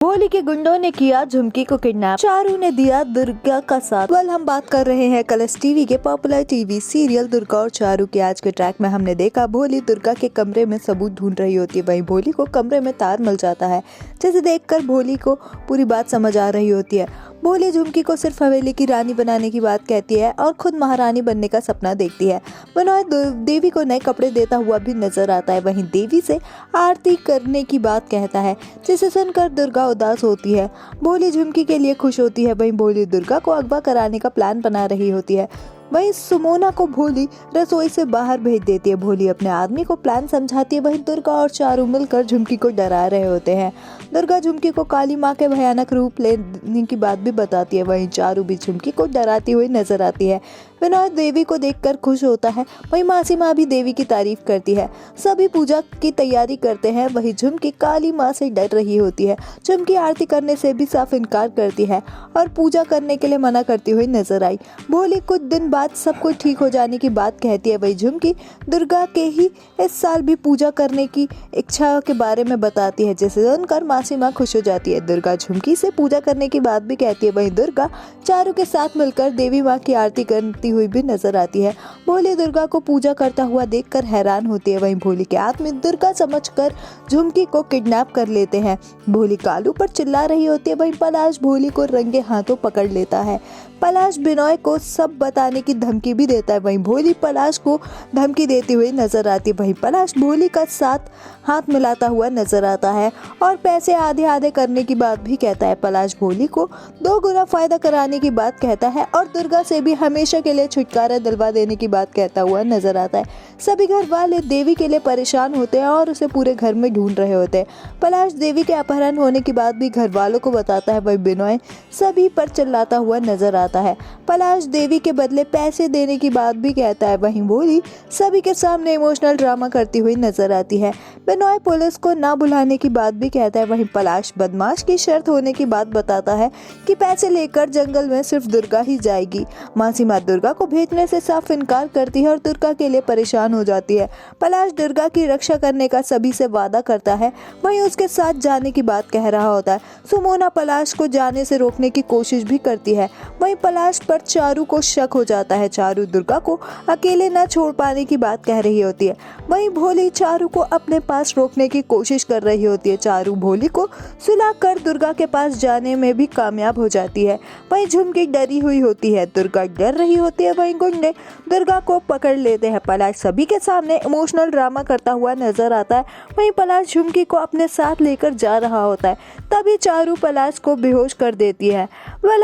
भोली के गुंडों ने किया झुमकी को किडनैप, चारू ने दिया दुर्गा का साथ। हम बात कर रहे हैं कलर्स टीवी के पॉपुलर टीवी सीरियल दुर्गा और चारू के। आज के ट्रैक में हमने देखा भोली दुर्गा के कमरे में सबूत ढूंढ रही होती है, वहीं भोली को कमरे में तार मिल जाता है, जिसे देखकर भोली को पूरी बात समझ आ रही होती है। भोली झुमकी को सिर्फ हवेली की रानी बनाने की बात कहती है और खुद महारानी बनने का सपना देखती है। विनोद देवी को नए कपड़े देता हुआ भी नजर आता है, वहीं देवी से आरती करने की बात कहता है, जिसे सुनकर दुर्गा उदास होती है। भोली झुमकी के लिए खुश होती है, वहीं भोली दुर्गा को अगवा कराने का प्लान बना रही होती है। वहीं सुमोना को भोली रसोई से बाहर भेज देती है। भोली अपने आदमी को प्लान समझाती है, वहीं दुर्गा और चारू मिलकर झुमकी को डरा रहे होते हैं। दुर्गा झुमकी को काली माँ के भयानक रूप लेने की बात भी बताती है, वहीं चारू भी झुमकी को डराती हुई नजर आती है। विनोद देवी को देखकर खुश होता है, वहीं मासी माँ भी देवी की तारीफ करती है। सभी पूजा की तैयारी करते हैं, वहीं झुमकी काली माँ से डर रही होती है। झुमकी आरती करने से भी साफ इनकार करती है और पूजा करने के लिए मना करती हुई नजर आई। भोली कुछ दिन बाद सब कुछ ठीक हो जाने की बात कहती है, वहीं झुमकी दुर्गा के ही इस साल भी पूजा करने की इच्छा के बारे में बताती है, जिसे सुनकर मासी माँ खुश हो जाती है। दुर्गा झुमकी से पूजा करने की बात भी कहती है, वहीं दुर्गा चारू के साथ मिलकर देवी माँ की आरती करती हुई भी नजर आती है। भोली दुर्गा को पूजा करता हुआ देखकर हैरान होती है, वहीं भोली के आदमी दुर्गा समझकर झुमकी को किडनैप कर लेते हैं। भोली कालू पर चिल्ला रही होती है, वहीं पलाश भोली को रंगे हाथों पकड़ लेता है। पलाश बिनोय को सब बताने की धमकी भी देता है, वहीं भोली पलाश को धमकी देती हुई नजर आती है। वहीं पलाश भोली का साथ हाथ मिलाता हुआ नजर आता है और पैसे आधे आधे करने की बात भी कहता है। पलाश भोली को 2 गुना फायदा कराने की बात कहता है और दुर्गा से भी हमेशा के लिए छुटकारा दिलवा देने की बात कहता हुआ नजर आता है। सभी घर वाले देवी के लिए परेशान होते हैं और उसे पूरे घर में ढूंढ रहे होते हैं। पलाश देवी के अपहरण होने की बात भी घर वालों को बताता है, वहीं बिनोय सभी पर चिल्लाता हुआ नजर आता है। पलाश देवी के बदले पैसे देने की बात भी कहता है, वहीं भोली सभी के सामने इमोशनल ड्रामा करती हुई नजर आती है। बिनोय पुलिस को ना बुलाने की बात भी कहता है, वहीं पलाश बदमाश की शर्त होने की बात बताता है कि पैसे लेकर जंगल में सिर्फ दुर्गा ही जाएगी। मासी माँ दुर्गा को भेजने से साफ इनकार करती है और दुर्गा के लिए परेशान हो जाती है। पलाश दुर्गा की रक्षा करने का सभी से वादा करता है, वहीं उसके साथ जाने की बात कह रहा होता है। सुमोना पलाश को जाने से रोकने की कोशिश भी करती है, वहीं पलाश पर चारू को शक हो जाता है। चारू दुर्गा को अकेले न छोड़ पाने की बात कह रही होती है, वहीं भोली चारू को अपने पास रोकने की कोशिश कर रही होती है। चारू भोली को सुलाकर दुर्गा के पास जाने में भी कामयाब हो जाती है, वहीं झुमकी डरी हुई होती है। दुर्गा डर रही होती है, वहीं गुंडे दुर्गा को पकड़ लेते हैं। पलाश सभी के सामने इमोशनल ड्रामा करता हुआ नजर आता है, वहीं पलाश झुमकी को अपने साथ लेकर जा रहा होता है, तभी चारू पलाश को बेहोश कर देती है।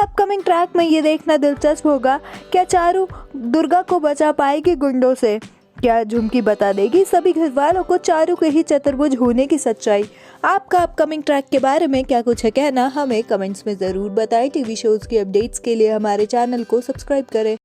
अपकमिंग ट्रैक में ये देखना दिलचस्प होगा, क्या चारू दुर्गा को बचा पाएगी गुंडों से? क्या झुमकी बता देगी सभी घर वालों को चारू के ही चतुर्भुज होने की सच्चाई? आपका अपकमिंग ट्रैक के बारे में क्या कुछ है कहना, हमें कमेंट्स में ज़रूर बताएं। टीवी शोज़ की अपडेट्स के लिए हमारे चैनल को सब्सक्राइब करें।